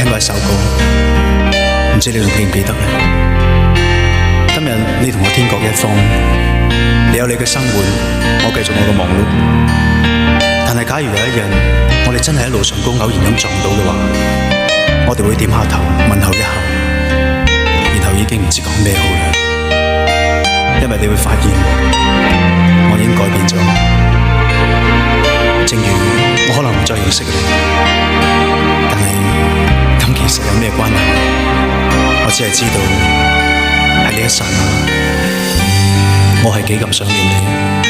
聽過一首歌，唔知你仲記唔記得呢？今日你同我天各一方，你有你嘅生活，我繼續我嘅忙碌。但係假如有一日，我哋真係喺路上高偶然咁撞到嘅話，我哋會點下頭問候一下，然後已經唔知講咩好啦。因為你會發現我已經改變咗，正如我可能唔再認識你，但係咁其實有咩關係？我只係知道喺呢一剎那，我係幾咁想念你。